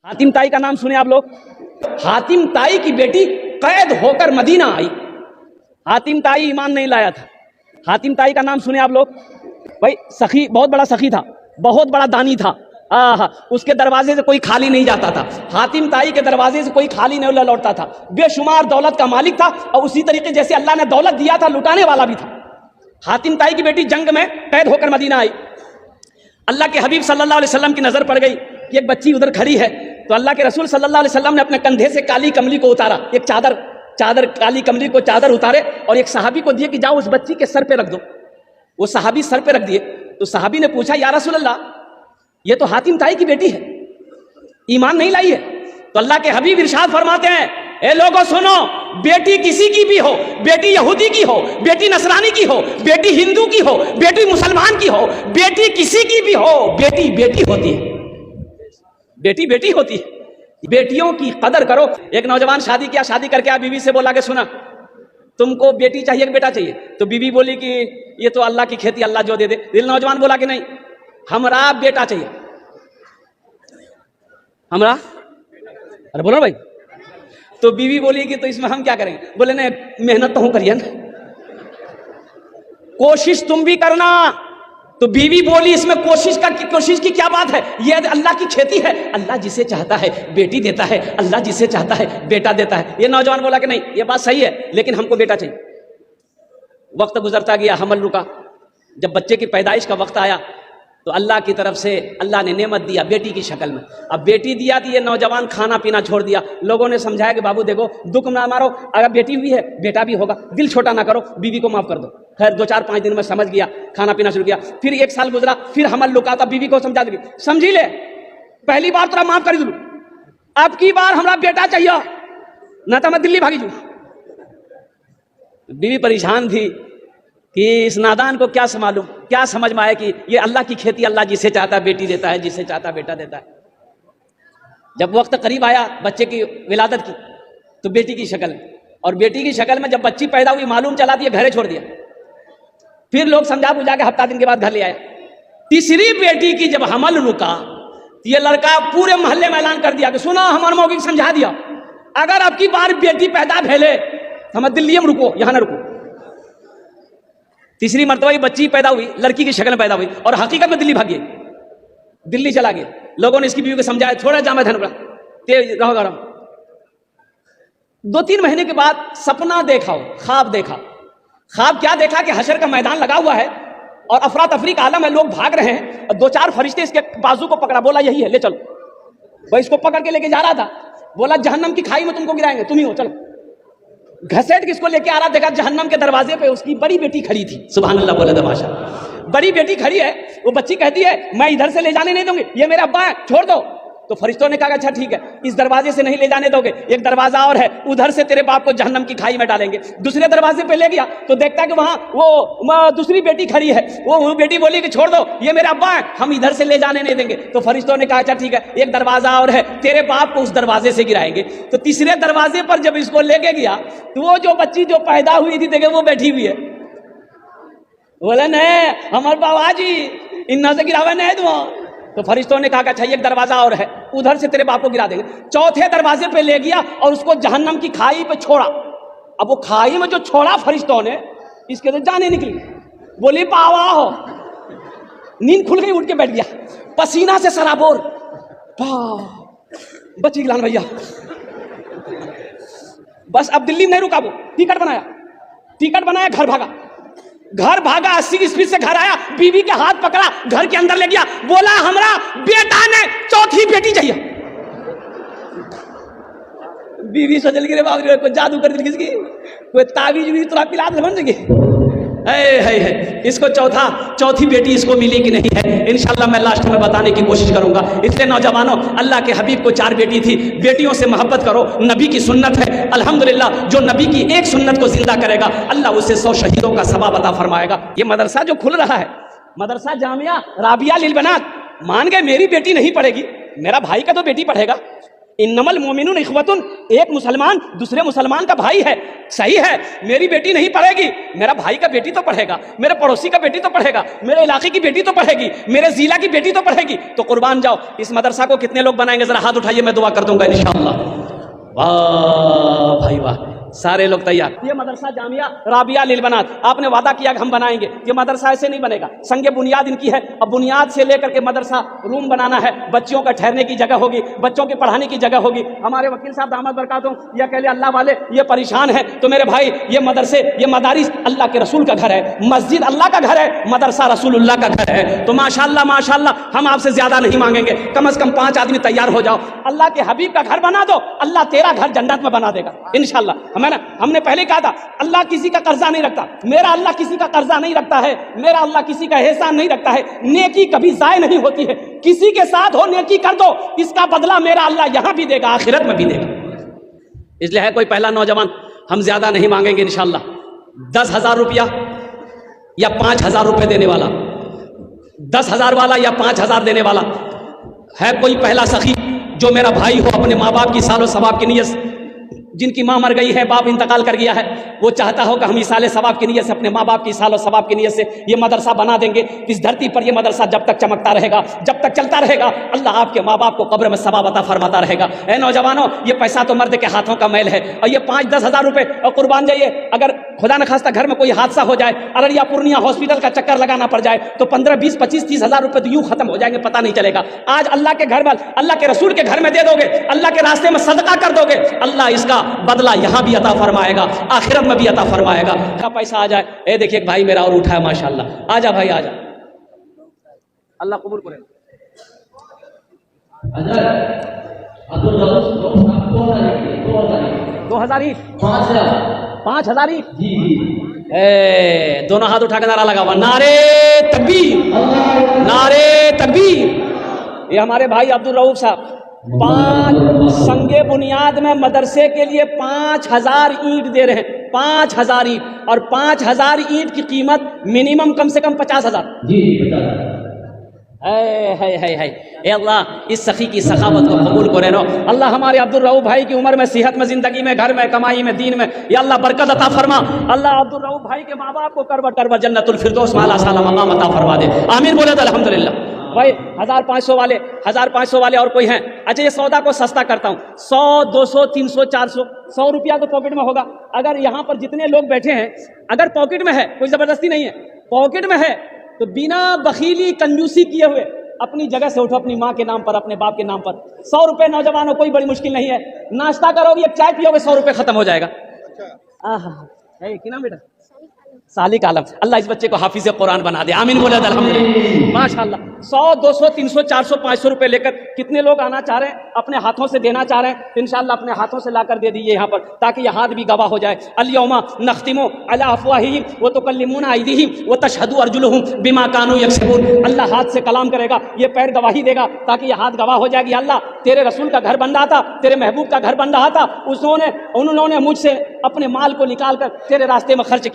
हातिम ताई का नाम सुने आप लोग। हातिम ताई की बेटी कैद होकर मदीना आई। हातिम ताई ईमान नहीं लाया था। हातिम ताई का नाम सुने आप लोग। भाई सखी, बहुत बड़ा सखी था, बहुत बड़ा दानी था। उसके दरवाजे से कोई खाली नहीं जाता था। हातिम ताई के दरवाजे से कोई खाली नहीं लौटता था। बेशुमार दौलत का मालिक था और उसी तरीके जैसे अल्लाह ने दौलत दिया था लुटाने वाला भी था। हातिम ताई की बेटी जंग में कैद होकर मदीना आई। अल्लाह के हबीब सल्लल्लाहु अलैहि वसल्लम की नजर पड़ गई कि एक बच्ची उधर खड़ी है, तो अल्लाह के रसूल सल्लल्लाहु अलैहि वसल्लम ने अपने कंधे से काली कमली को उतारा, एक चादर काली कमली को चादर उतारे और एक सहाबी को दिए कि जाओ उस बच्ची के सर पे रख दो। वो सहाबी सर पे रख दिए। तो सहाबी ने पूछा, या रसूल अल्लाह, ये तो हातिम ताई की बेटी है, ईमान नहीं लाई है। तो अल्लाह के हबीब इरशाद फरमाते हैं, ए लोगों सुनो, बेटी किसी की भी हो, बेटी यहूदी की हो, बेटी नसरानी की हो, बेटी हिंदू की हो, बेटी मुसलमान की हो, बेटी किसी की भी हो, बेटी बेटी होती है, बेटी बेटी होती है। बेटियों की कदर करो। एक नौजवान शादी किया, शादी करके आ बीवी से बोला कि सुना, तुमको बेटी चाहिए कि बेटा चाहिए? तो बीवी बोली कि ये तो अल्लाह की खेती, अल्लाह जो दे दे। दिल नौजवान बोला कि नहीं, हमरा बेटा चाहिए, हमरा। अरे बोलो भाई। तो बीवी बोली कि तो इसमें हम क्या करेंगे? बोले नहीं, मेहनत तो हूं करिए ना, कोशिश तुम भी करना। तो बीवी बोली इसमें कोशिश की क्या बात है, ये अल्लाह की खेती है, अल्लाह जिसे चाहता है बेटी देता है, अल्लाह जिसे चाहता है बेटा देता है। ये नौजवान बोला कि नहीं, ये बात सही है, लेकिन हमको बेटा चाहिए। वक्त गुजरता गया, हमल रुका। जब बच्चे की पैदाइश का वक्त आया तो अल्लाह की तरफ से अल्लाह ने नेमत दिया बेटी की शक्ल में। अब बेटी दिया तो ये नौजवान खाना पीना छोड़ दिया। लोगों ने समझाया कि बाबू देखो, दुख ना मारो, अगर बेटी हुई है बेटा भी होगा, दिल छोटा ना करो, बीवी को माफ कर दो। खैर 2-4-5 दिन में समझ गया, खाना पीना शुरू किया। फिर 1 साल गुजरा, फिर हमल लुका था, बीवी को समझा दी, समझी ले, पहली बार तेरा माफ कर दूं, अब की बार हमारा बेटा चाहिए, ना तो मैं दिल्ली भागी जू। बीवी परेशान थी कि इस नादान को क्या मालूम, क्या समझ में आए कि ये अल्लाह की खेती, अल्लाह जिसे चाहता है बेटी देता है, जिसे चाहता है बेटा देता है। जब वक्त करीब आया बच्चे की विलादत की, तो बेटी की शक्ल, और बेटी की शक्ल में जब बच्ची पैदा हुई, मालूम चला दिया, घरे छोड़ दिया। फिर लोग समझा बुझा के हफ्ता दिन के बाद घर ले आए। तीसरी बेटी की जब हमल रुका, ये लड़का पूरे मोहल्ले में ऐलान कर दिया कि सुना, हमारे मौके समझा दिया, अगर अब की बार बेटी पैदा भेले हम दिल्ली में रुको, यहां ना रुको। तीसरी मर्तबा बच्ची पैदा हुई, लड़की की शक्ल में पैदा हुई, और हकीकत में दिल्ली भाग गई, दिल्ली चला गया। लोगों ने इसकी बीवी को समझाया, थोड़ा जामा धन तेज रहो गरम। 2-3 महीने के बाद सपना देखा, ख्वाब देखा। ख्वाब क्या देखा कि हशर का मैदान लगा हुआ है और अफरा तफरी का आलम है, लोग भाग रहे हैं, और 2-4 फरिश्ते इसके बाजू को पकड़ा, बोला यही है, ले चलो। वह इसको पकड़ के लेके जा रहा था, बोला जहन्नम की खाई में तुमको गिराएंगे, तुम ही हो, चलो। घसेट किसको लेके आ रहा, देखा जहन्नम के दरवाजे पे उसकी बड़ी बेटी खड़ी थी। सुभान अल्लाह बोले तमाशा, बड़ी बेटी खड़ी है। वो बच्ची कहती है, मैं इधर से ले जाने नहीं दूंगी, ये मेरे अब्बा है, छोड़ दो। तो फरिश्तों ने कहा अच्छा ठीक है, इस दरवाजे से नहीं ले जाने दोगे, एक दरवाजा और है, उधर से तेरे बाप को जहन्नम की खाई में डालेंगे। दूसरे दरवाजे पे ले गया तो देखता कि वहां वो दूसरी बेटी खड़ी है। वो बेटी बोली कि छोड़ दो, ये मेरा अब्बा है, हम इधर से ले जाने नहीं देंगे। तो फरिश्तों ने कहा अच्छा ठीक है, एक दरवाजा और है, तेरे बाप को उस दरवाजे से गिराएंगे। तो तीसरे दरवाजे पर जब इसको लेके गया तो वो जो बच्ची जो पैदा हुई थी, देखे वो बैठी हुई है। बोले नहीं, हमारे बाबा जी इन्ना से गिरावे नहीं तुम। तो फरिश्तों ने कहा अच्छा एक दरवाजा और है, उधर से तेरे बाप को गिरा देंगे। चौथे दरवाजे पे ले गया और उसको जहन्नम की खाई पे छोड़ा। अब वो खाई में जो छोड़ा फरिश्तों ने, इसके तो जाने निकली। बोली पावा हो, नींद खुल गई, उठ के बैठ गया, पसीना से सराबोर। बची गिलान भैया। बस अब दिल्ली में नहीं रुका, वो टिकट बनाया, घर भागा 80 स्पीड से घर आया, बीवी के हाथ पकड़ा, घर के अंदर ले गया, बोला हमरा बेटा ने चौथी बेटी चाहिए। बीवी सोचल गिरे बाबू कोई जादू कर दी, किसकी कोई ताबीज भी तुरा पिला दे बन सके। इसको चौथी बेटी इसको मिली कि नहीं है, इंशाल्लाह मैं लास्ट में बताने की कोशिश करूंगा। इसलिए नौजवानों, अल्लाह के हबीब को 4 बेटी थी, बेटियों से मोहब्बत करो, नबी की सुन्नत है। अल्हम्दुलिल्लाह, जो नबी की एक सुन्नत को जिंदा करेगा, अल्लाह उसे 100 शहीदों का सवाब अता फरमाएगा। ये मदरसा जो खुल रहा है, मदरसा जामिया राबिया लिल बनात, मान गए मेरी बेटी नहीं पढ़ेगी, मेरा भाई का तो बेटी पढ़ेगा, انمل مومنون اخوتن، ایک مسلمان دوسرے مسلمان کا بھائی ہے. صحیح ہے میری بیٹی نہیں پڑھے گی، میرا بھائی کا بیٹی تو پڑھے گا، میرے پڑوسی کا بیٹی تو پڑھے گا، میرے علاقے کی بیٹی تو پڑھے گی، میرے ضلع کی بیٹی تو پڑھے گی. تو قربان جاؤ. اس مدرسہ کو کتنے لوگ بنائیں گے؟ ذرا ہاتھ اٹھائیے، میں دعا کر دوں گا انشاءاللہ. واہ بھائی واہ، سارے لوگ تیار. یہ مدرسہ جامعہ رابعہ للبنات، آپ نے وعدہ کیا کہ ہم بنائیں گے. یہ مدرسہ ایسے نہیں بنے گا، سنگ بنیاد ان کی ہے. اب بنیاد سے لے کر کے مدرسہ روم بنانا ہے، بچوں کا ٹھہرنے کی جگہ ہوگی، بچوں کے پڑھانے کی جگہ ہوگی. ہمارے وکیل صاحب دامت برکاتہم یہ اکیلے اللہ والے یہ پریشان ہیں. تو میرے بھائی یہ مدرسے یہ مدارس اللہ کے رسول کا گھر ہے، مسجد اللہ کا گھر ہے، مدرسہ رسول اللہ کا گھر ہے. تو ماشاءاللہ ہم آپ سے زیادہ نہیں مانگیں گے، کم از کم 5 آدمی تیار ہو جاؤ. اللہ کے حبیب کا گھر بنا دو، اللہ تیرا گھر جنت میں بنا دے گا انشاءاللہ. ہم نے پہلے کہا تھا اللہ کسی کا قرضہ نہیں رکھتا، میرا اللہ کسی کا قرضہ نہیں رکھتا ہے، میرا اللہ کسی کا احسان نہیں رکھتا ہے. نیکی کبھی ضائع نہیں ہوتی ہے، کسی کے ساتھ ہو نیکی کر دو، اس کا بدلہ میرا اللہ یہاں بھی دے گا، آخرت میں بھی دے گا. اس لیے ہے کوئی پہلا نوجوان، ہم زیادہ نہیں مانگیں گے انشاءاللہ. 10,000 روپیہ یا 5,000 روپے دینے والا، 10,000 والا یا 5,000 دینے والا ہے کوئی پہلا سخی جو میرا بھائی ہو، اپنے ماں باپ کی سال و ثواب کی نیت سے، جن کی ماں مر گئی ہے، باپ انتقال کر گیا ہے، وہ چاہتا ہو کہ ہم ایصال ثواب کی نیت سے، اپنے ماں باپ کی سال و ثواب کی نیت سے یہ مدرسہ بنا دیں گے. اس دھرتی پر یہ مدرسہ جب تک چمکتا رہے گا، جب تک چلتا رہے گا، اللہ آپ کے ماں باپ کو قبر میں ثواب عطا فرماتا رہے گا. اے نوجوانوں، یہ پیسہ تو مرد کے ہاتھوں کا میل ہے، اور یہ 5-10 ہزار روپے اور قربان جائیے. اگر خدا نخواستہ گھر میں کوئی حادثہ ہو جائے، ارریا پورنیہ ہاسپٹل کا چکر لگانا پڑ جائے، تو 15, 20, 25, 30 ہزار روپے تو یوں ختم ہو جائیں گے، پتہ نہیں چلے گا. آج اللہ کے گھر میں، اللہ کے رسول کے گھر میں دے دو گے، اللہ کے راستے میں صدقہ کر دو گے، اللہ اس کا بدلہ یہاں بھی عطا فرمائے گا، آخرت میں بھی عطا فرمائے گا. کا پیسہ آ جائے. اے دیکھیے ایک بھائی میرا اور اٹھا ہے ماشاءاللہ. آ جا بھائی آ جا، اللہ قبول کرے. 5,000 دونوں ہاتھ اٹھا کے نعرہ لگا ہوا، نعرے تکبیر، نعرے تکبیر. یہ ہمارے بھائی عبدالرؤف صاحب 5 سنگ بنیاد میں مدرسے کے لیے 5,000 اینٹ دے رہے ہیں. 5,000 اینٹ، اور 5,000 اینٹ کی قیمت منیمم کم سے کم 50,000. اے اللہ اس سخی کی سخاوت کو قبول کرے نو. اللہ ہمارے عبدالرؤف بھائی کی عمر میں، صحت میں، زندگی میں، گھر میں، کمائی میں، دین میں یا اللہ برکت عطا فرما. اللہ عبدالرؤف بھائی کے ماں باپ کو کربہ جنت الفردوس میں اعلیٰ سالہ مقام عطا فرما دے. آمین بولے تو الحمدللہ. بھائی 1,500 والے اور کوئی ہیں؟ اچھا یہ سودا کو سستا کرتا ہوں، 100, 200, 300, 400 100 روپیہ تو پاکٹ میں ہوگا. اگر یہاں پر جتنے لوگ بیٹھے ہیں اگر پاکٹ میں ہے، کوئی زبردستی نہیں ہے، پاکٹ میں ہے تو بنا بخیلی کنجوسی کیے ہوئے اپنی جگہ سے اٹھو، اپنی ماں کے نام پر، اپنے باپ کے نام پر. 100 روپے نوجوانوں کوئی بڑی مشکل نہیں ہے. ناشتہ کرو گے، ایک چائے پیو گے، 100 روپے ختم ہو جائے گا. کیا نام بیٹا؟ سالک عالم. اللہ اس بچے کو حافظ قرآن بنا دے. آمین بولے الحمدللہ. ماشاءاللہ 100, 200, 300, 400, 500 روپے لے کر کتنے لوگ آنا چاہ رہے ہیں، اپنے ہاتھوں سے دینا چاہ رہے ہیں؟ انشاءاللہ اپنے ہاتھوں سے لا کر دے دیجیے یہاں پر، تاکہ یہ ہاتھ بھی گواہ ہو جائے. الیوم نختم علی افواہہم وتکلمنا ایدیہم وتشہد ارجلہم بما کانوا یکسبون. اللہ ہاتھ سے کلام کرے گا، یہ پیر گواہی دے گا، تاکہ یہ ہاتھ گواہ ہو جائے گی. اللہ تیرے رسول کا گھر بن رہا تھا، تیرے محبوب کا گھر بن رہا تھا، انہوں نے مجھ سے اپنے مال کو نکال کر تیرے راستے میں خرچ